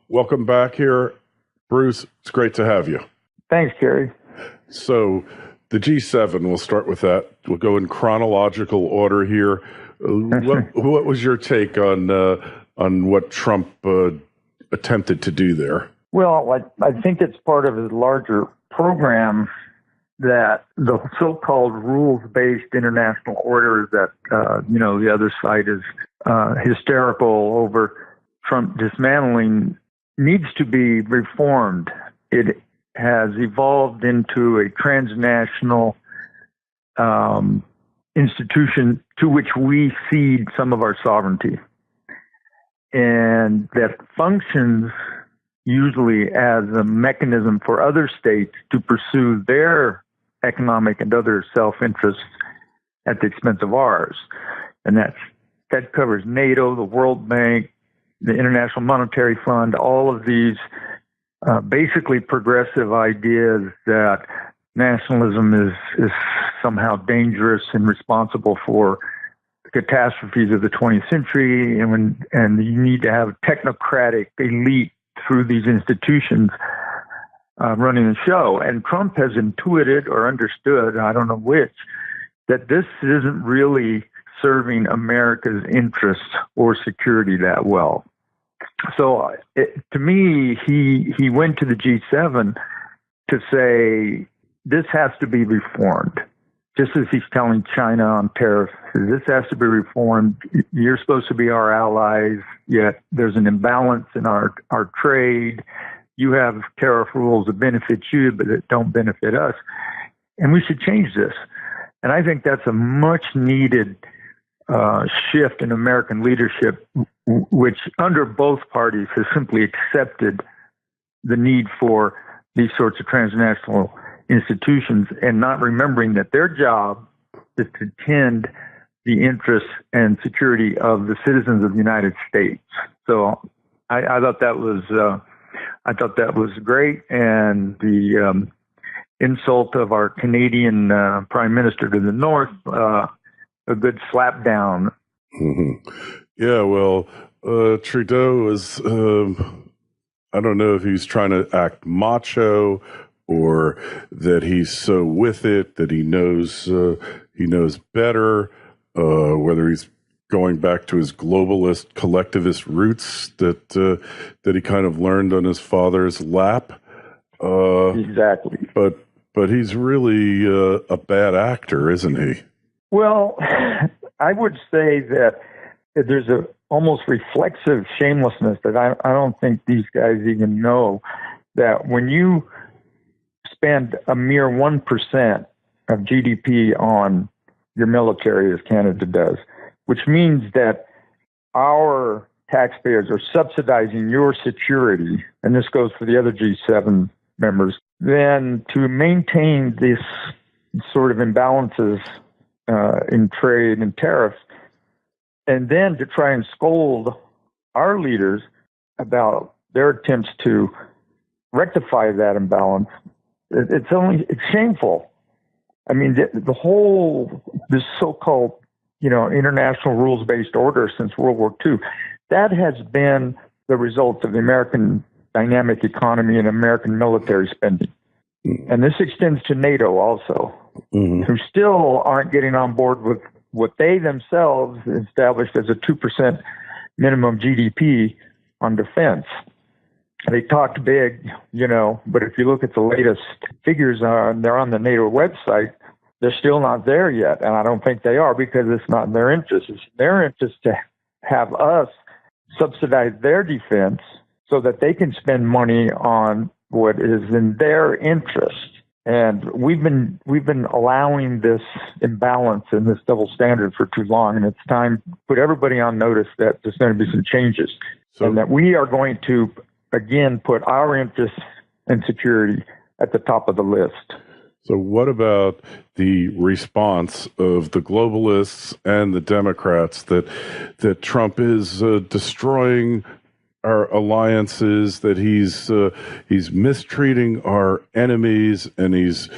Welcome back here, Bruce. It's great to have you. Thanks, Kerry. So, the G7, we'll start with that. We'll go in chronological order here. What was your take on what Trump attempted to do there? Well, I think it's part of his larger program that the so-called rules-based international order that, the other side is hysterical over Trump dismantling needs to be reformed. It has evolved into a transnational institution to which we cede some of our sovereignty, and that functions usually as a mechanism for other states to pursue their economic and other self-interests at the expense of ours. And that covers NATO, the World Bank, the International Monetary Fund, all of these basically progressive ideas that nationalism is somehow dangerous and responsible for the catastrophes of the 20th century, and you need to have a technocratic elite through these institutions running the show. And Trump has intuited or understood, I don't know which, that this isn't really serving America's interests or security that well. So to me, he went to the G7 to say, this has to be reformed. Just as he's telling China on tariffs, this has to be reformed. You're supposed to be our allies, yet there's an imbalance in our trade. You have tariff rules that benefit you, but that don't benefit us. And we should change this. And I think that's a much needed shift in American leadership, which under both parties has simply accepted the need for these sorts of transnational institutions and not remembering that their job is to tend the interests and security of the citizens of the United States. So I thought that was great, and the insult of our Canadian Prime Minister to the North, a good slap down. Mm-hmm. Yeah, well, Trudeau is, I don't know if he's trying to act macho or that he's so with it that he knows better, whether he's going back to his globalist collectivist roots that he kind of learned on his father's lap. Exactly. But he's really a bad actor, isn't he? Well, I would say that there's a almost reflexive shamelessness that I don't think these guys even know, that when you spend a mere 1% of GDP on your military, as Canada does, which means that our taxpayers are subsidizing your security, and this goes for the other G7 members, then to maintain this sort of imbalances in trade and tariffs, and then to try and scold our leaders about their attempts to rectify that imbalance, it's shameful. I mean, this so-called, international rules-based order since World War II, that has been the result of the American dynamic economy and American military spending. And this extends to NATO also, who still aren't getting on board with what they themselves established as a 2% minimum GDP on defense. They talked big, but if you look at the latest figures, they're on the NATO website, they're still not there yet. And I don't think they are, because it's not in their interest. It's in their interest to have us subsidize their defense so that they can spend money on what is in their interest. And we've been allowing this imbalance and this double standard for too long, and it's time to put everybody on notice that there's going to be some changes, and that we are going to again put our interests and security at the top of the list. So what about the response of the globalists and the Democrats that Trump is destroying our alliances, that he's mistreating our enemies, and he's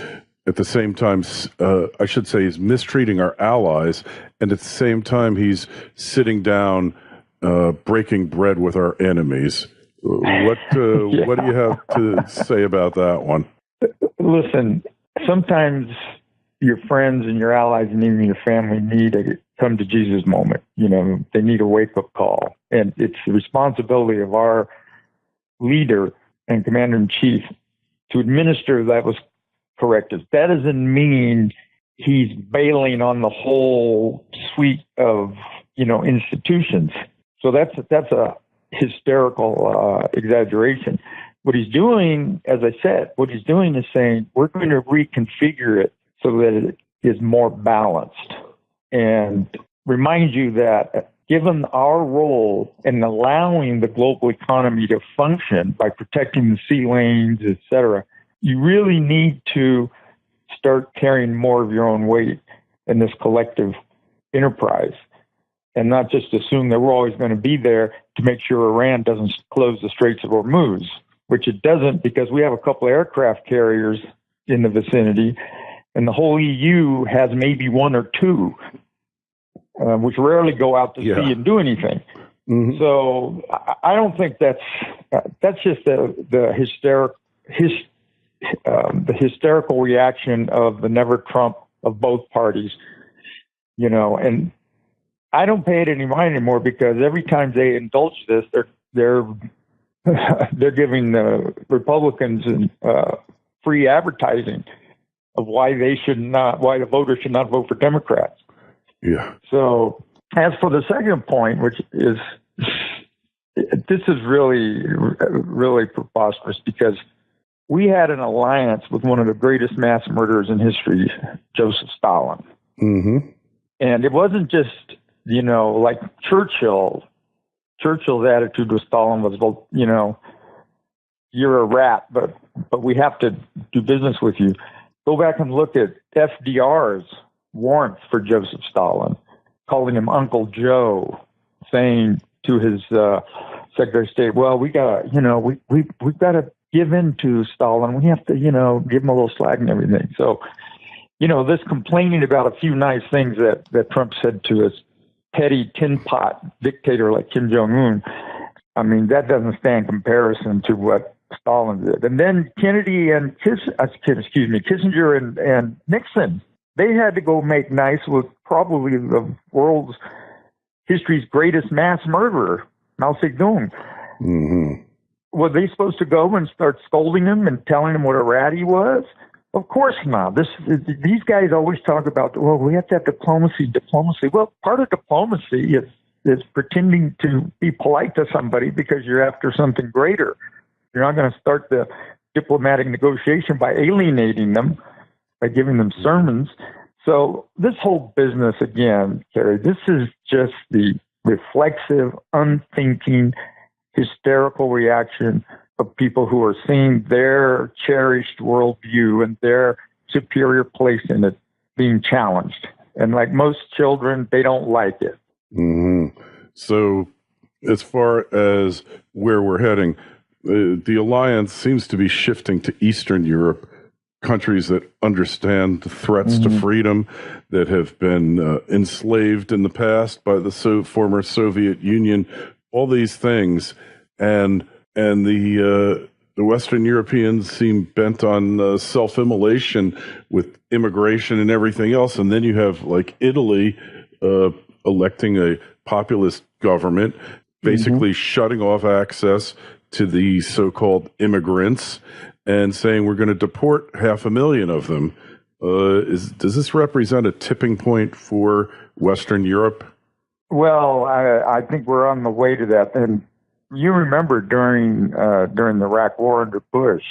at the same time, I should say, he's mistreating our allies, and at the same time he's sitting down, breaking bread with our enemies. What do you have to say about that one? Listen, sometimes your friends and your allies and even your family need a come to Jesus moment. They need a wake-up call. And it's the responsibility of our leader and commander-in-chief to administer that was corrective. That doesn't mean he's bailing on the whole suite of, institutions. So that's a hysterical exaggeration. What he's doing, as I said, is saying we're going to reconfigure it so that it is more balanced. And remind you that given our role in allowing the global economy to function by protecting the sea lanes, et cetera, you really need to start carrying more of your own weight in this collective enterprise and not just assume that we're always going to be there to make sure Iran doesn't close the Straits of Hormuz, which it doesn't because we have a couple of aircraft carriers in the vicinity, and the whole EU has maybe one or two, which rarely go out to sea and do anything. Mm-hmm. So I don't think that's just the hysterical reaction of the never Trump of both parties, and I don't pay it any mind anymore because every time they indulge this, they're giving the Republicans free advertising of why the voters should not vote for Democrats. Yeah. So as for the second point, which is, this is really, really preposterous because we had an alliance with one of the greatest mass murderers in history, Joseph Stalin. Mm-hmm. And it wasn't just, like Churchill's attitude with Stalin was, well, you're a rat, but we have to do business with you. Go back and look at FDR's warmth for Joseph Stalin, calling him Uncle Joe, saying to his Secretary of State, well, we got we've got to give in to Stalin. We have to, give him a little slack and everything. So, this complaining about a few nice things that Trump said to us, petty tin pot dictator like Kim Jong-un, I mean, that doesn't stand comparison to what Stalin did. And then Kennedy and Kissinger and Nixon, they had to go make nice with probably the world's history's greatest mass murderer, Mao Zedong. Mm-hmm. Were they supposed to go and start scolding him and telling him what a rat he was? Of course not. These guys always talk about, well, we have to have diplomacy. Well, part of diplomacy is pretending to be polite to somebody because you're after something greater. You're not going to start the diplomatic negotiation by alienating them, by giving them sermons. So this whole business, again, Kerry, this is just the reflexive, unthinking, hysterical reaction of people who are seeing their cherished worldview and their superior place in it being challenged. And like most children, they don't like it. Mm-hmm. So as far as where we're heading, the alliance seems to be shifting to Eastern Europe, countries that understand the threats to freedom, that have been enslaved in the past by the former Soviet Union, all these things. And the Western Europeans seem bent on self-immolation with immigration and everything else. And then you have like Italy electing a populist government, basically shutting off access to the so-called immigrants and saying we're going to deport 500,000 of them. Does this represent a tipping point for Western Europe? Well, I think we're on the way to that. And you remember during the Iraq War under Bush,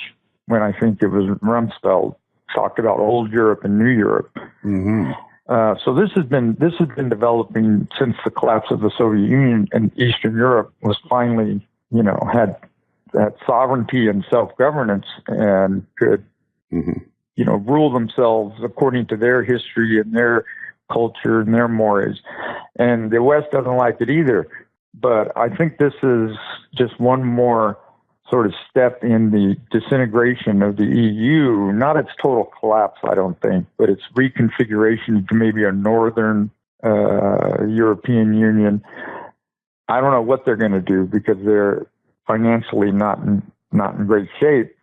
when I think it was Rumsfeld talked about old Europe and new Europe. Mm-hmm. So this has been developing since the collapse of the Soviet Union, and Eastern Europe was finally, had that sovereignty and self-governance and could, rule themselves according to their history and their culture and their mores. And the West doesn't like it either. But I think this is just one more sort of step in the disintegration of the EU, not its total collapse, I don't think, but its reconfiguration to maybe a northern European Union. I don't know what they're going to do because financially not in great shape,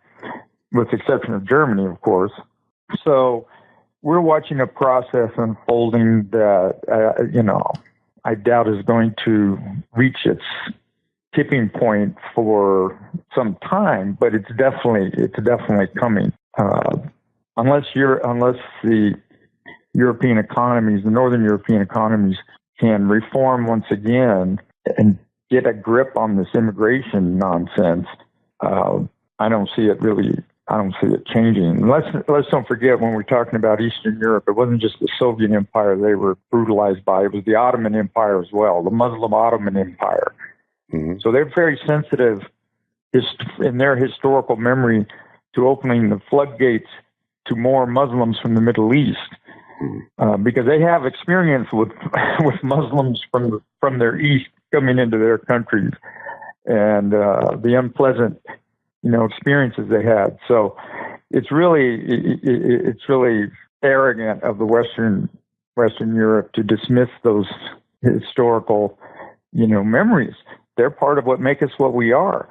with the exception of Germany, of course. So we're watching a process unfolding that, I doubt is going to reach its tipping point for some time, but it's definitely coming. Unless the European economies, the Northern European economies, can reform once again and get a grip on this immigration nonsense, I don't see it changing. Let's don't forget, when we're talking about Eastern Europe, it wasn't just the Soviet Empire they were brutalized by. It was the Ottoman Empire as well, the Muslim Ottoman Empire. Mm-hmm. So they're very sensitive in their historical memory to opening the floodgates to more Muslims from the Middle East, because they have experience with Muslims from their East coming into their countries, and the unpleasant experiences they had. So it's really arrogant of the Western Europe to dismiss those historical memories. They're part of what make us what we are.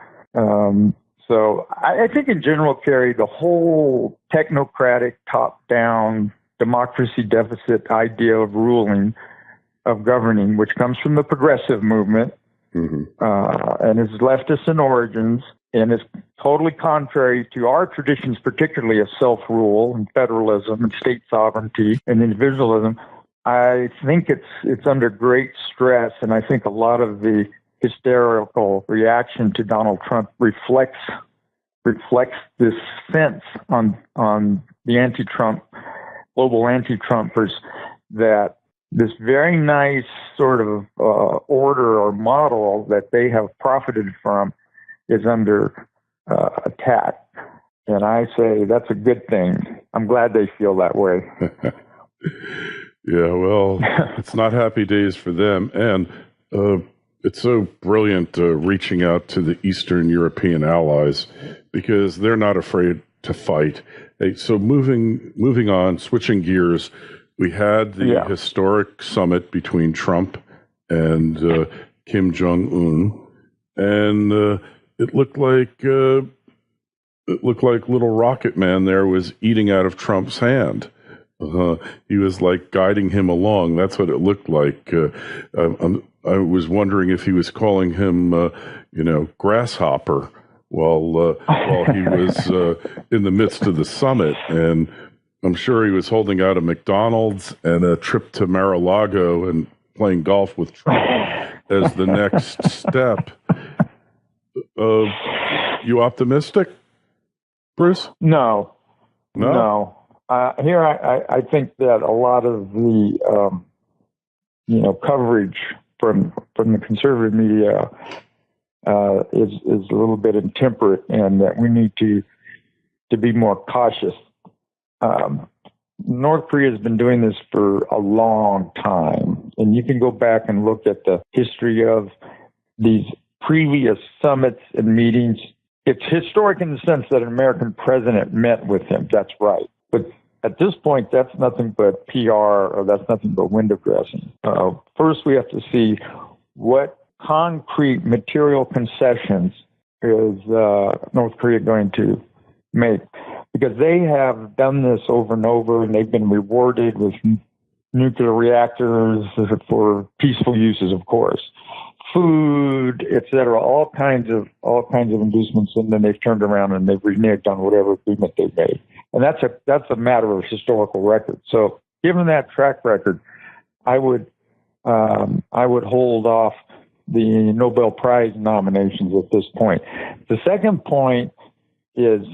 So I think in general, Kerry, the whole technocratic, top-down, democracy deficit idea of governing, which comes from the progressive movement, mm-hmm. And is leftist in origins, and is totally contrary to our traditions, particularly of self-rule and federalism and state sovereignty and individualism. I think it's under great stress, and I think a lot of the hysterical reaction to Donald Trump reflects this sense on the global anti-Trumpers, that this very nice sort of order or model that they have profited from is under attack. And I say that's a good thing. I'm glad they feel that way. Yeah, well, it's not happy days for them. And it's so brilliant reaching out to the Eastern European allies, because they're not afraid to fight. So moving on, switching gears, we had the historic summit between Trump and Kim Jong-un, and it looked like little Rocket Man there was eating out of Trump's hand. He was like guiding him along. That's what it looked like. I was wondering if he was calling him, grasshopper while he was in the midst of the summit. And I'm sure he was holding out a McDonald's and a trip to Mar-a-Lago and playing golf with Trump as the next step. You optimistic, Bruce? No. Here, I think that a lot of the, coverage from the conservative media is a little bit intemperate, and that we need to be more cautious. North Korea has been doing this for a long time, and you can go back and look at the history of these previous summits and meetings. It's historic in the sense that an American president met with him. That's right. But at this point, that's nothing but PR, or that's nothing but window dressing. First, we have to see what concrete material concessions is North Korea going to make, because they have done this over and over, and they've been rewarded with nuclear reactors for peaceful uses, of course, food, etc., all kinds of inducements, and then they've turned around and they've reneged on whatever agreement they made. And that's a matter of historical record. So, given that track record, I would hold off the Nobel Prize nominations at this point. The second point is,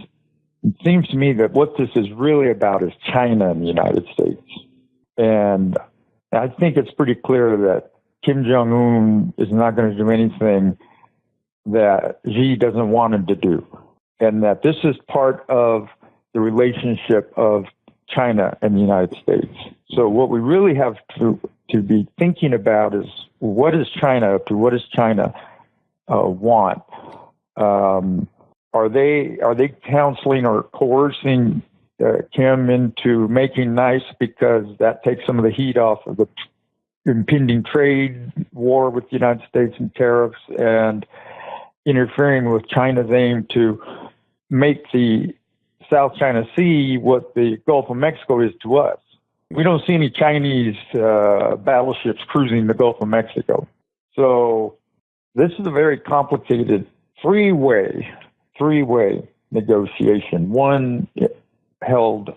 it seems to me that what this is really about is China and the United States. And I think it's pretty clear that Kim Jong-un is not going to do anything that Xi doesn't want him to do, and that this is part of the relationship of China and the United States. So what we really have to be thinking about is, what is China up to? What does China want? Are they counseling or coercing Kim into making nice, because that takes some of the heat off of the impending trade war with the United States and tariffs? And interfering with China's aim to make the South China Sea what the Gulf of Mexico is to us. We don't see any Chinese battleships cruising the Gulf of Mexico. So this is a very complicated three-way negotiation. One held,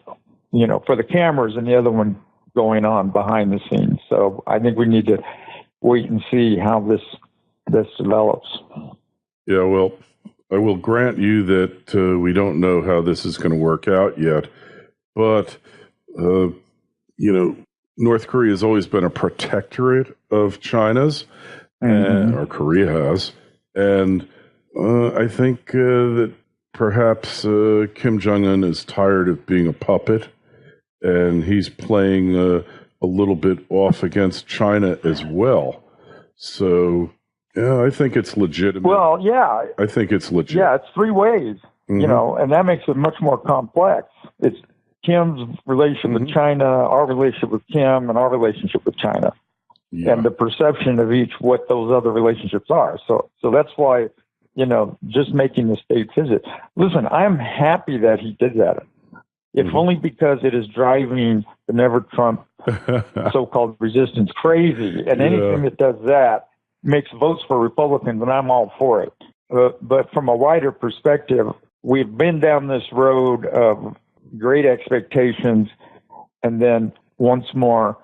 for the cameras, and the other one going on behind the scenes. So I think we need to wait and see how this develops. Yeah, well, I will grant you that we don't know how this is going to work out yet, but North Korea has always been a protectorate of China's, or Korea has, and I think that perhaps Kim Jong-un is tired of being a puppet, and he's playing a little bit off against China as well. So, yeah, I think it's legitimate. Well, yeah. I think it's legit. Yeah, it's three ways, and that makes it much more complex. It's Kim's relationship with China, our relationship with Kim, and our relationship with China, and the perception of each what those other relationships are. So that's why, just making the state visit. Listen, I'm happy that he did that. If only because it is driving the Never Trump so-called resistance crazy, and anything that does that makes votes for Republicans, and I'm all for it. But from a wider perspective, we've been down this road of great expectations, and then once more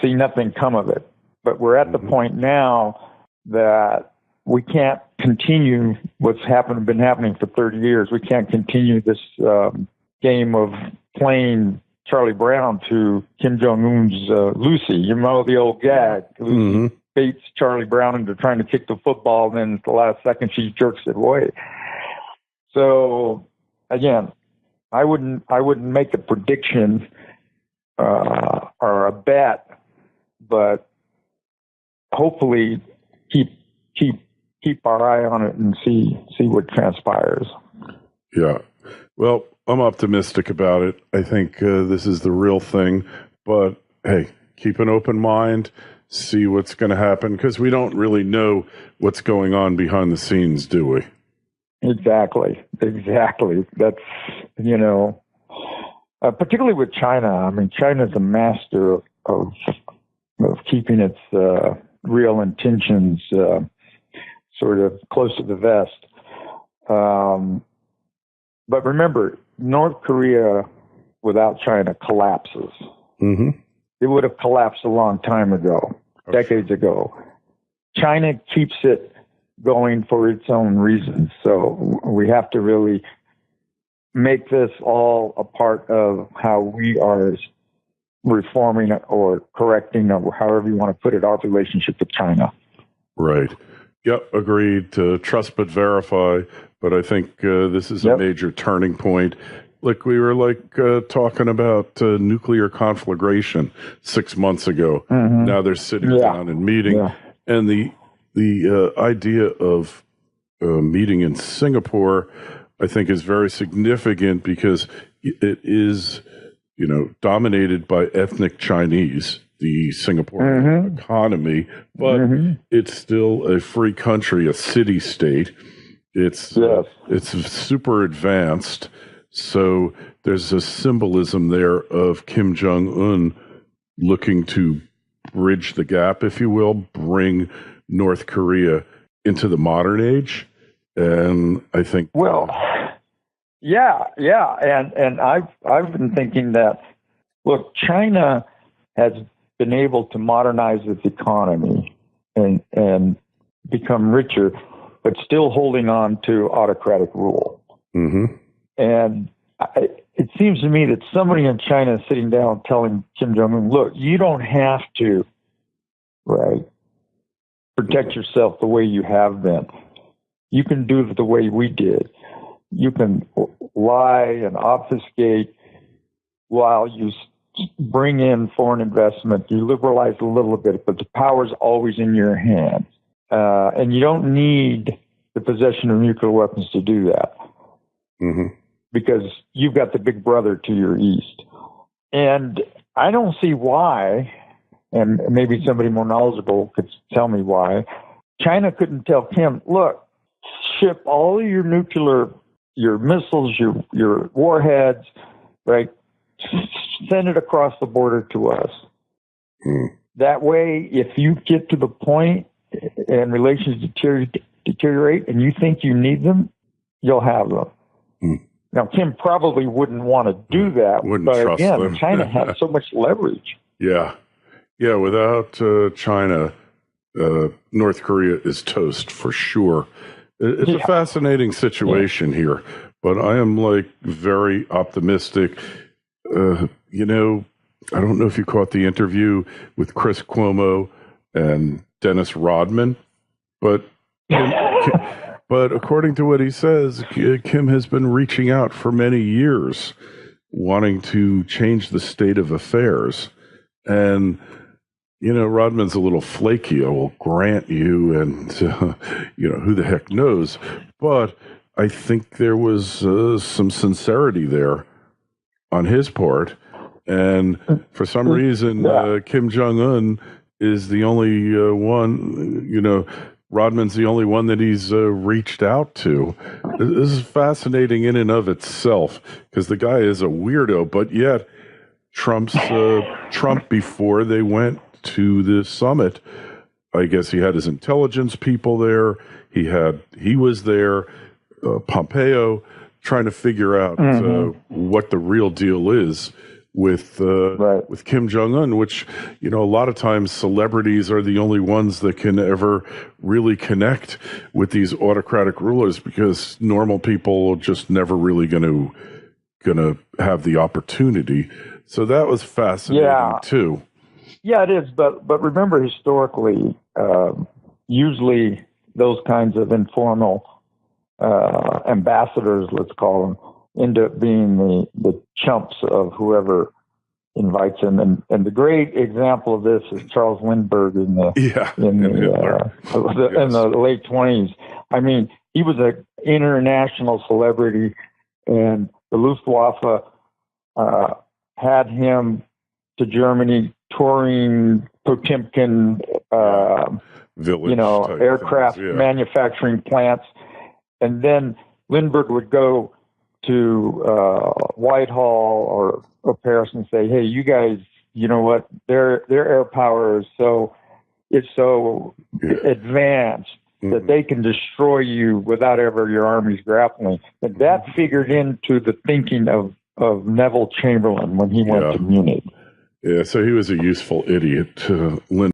see nothing come of it. But we're at the point now that we can't continue what's been happening for 30 years. We can't continue this game of playing Charlie Brown to Kim Jong-un's Lucy. You know the old gag. Lucy baits Charlie Brown into trying to kick the football, and then at the last second she jerks it away. So again, I wouldn't make a prediction or a bet, but hopefully keep our eye on it and see what transpires. Yeah. Well, I'm optimistic about it. I think this is the real thing. But hey, keep an open mind, see what's going to happen, because we don't really know what's going on behind the scenes, do we? Exactly. That's, particularly with China. I mean, China's a master of keeping its real intentions sort of close to the vest. But remember, North Korea without China collapses. It would have collapsed a long time ago, decades ago. China keeps it going for its own reasons. So we have to really make this all a part of how we are reforming or correcting, or however you want to put it, our relationship with China. Right. Yep, agreed. Trust but verify. But I think this is a major turning point. Like we were talking about nuclear conflagration 6 months ago. Now they're sitting down and meeting. And the idea of meeting in Singapore, I think, is very significant because it is, dominated by ethnic Chinese, the Singaporean economy, but it's still a free country, a city-state. It's super advanced. So there's a symbolism there of Kim Jong-un looking to bridge the gap, if you will, bring North Korea into the modern age. And I think... Well, And I've been thinking that, look, China has been able to modernize its economy and become richer, but still holding on to autocratic rule. And it seems to me that somebody in China is sitting down telling Kim Jong-un, look, you don't have to, protect yourself the way you have been. You can do it the way we did. You can lie and obfuscate while you bring in foreign investment. You liberalize a little bit, but the power's always in your hands. And you don't need the possession of nuclear weapons to do that. Because you've got the big brother to your east. And I don't see why, and maybe somebody more knowledgeable could tell me why, China couldn't tell Kim, look, ship all of your your missiles, your warheads, right? Send it across the border to us. That way, if you get to the point and relations deteriorate and you think you need them, you'll have them. Now, Kim probably wouldn't want to do that, but again, China has so much leverage. Yeah. Without China, North Korea is toast for sure. It's a fascinating situation here, but I am very optimistic. I don't know if you caught the interview with Chris Cuomo and Dennis Rodman, but according to what he says, Kim has been reaching out for many years, wanting to change the state of affairs. And, Rodman's a little flaky, I will grant you, and, who the heck knows. But I think there was some sincerity there on his part. And for some reason, Kim Jong-un is the only one, Rodman's the only one that he's reached out to. This is fascinating in and of itself because the guy is a weirdo, but yet Trump before they went to the summit, I guess he had his intelligence people there. He was there, Pompeo, trying to figure out what the real deal is with Kim Jong-un, which, a lot of times celebrities are the only ones that can ever really connect with these autocratic rulers because normal people are just never really going to have the opportunity. So that was fascinating too. Yeah, it is. But remember, historically, usually those kinds of informal ambassadors, let's call them, end up being the chumps of whoever invites them. And the great example of this is Charles Lindbergh in the late 20s. I mean, he was an international celebrity, and the Luftwaffe had him to Germany touring Potemkin, aircraft manufacturing plants. And then Lindbergh would go to Whitehall or Paris and say, "Hey, you guys, you know what? Their air power is so advanced that they can destroy you without ever your armies grappling." And that figured into the thinking of Neville Chamberlain when he went to Munich. Yeah, so he was a useful idiot,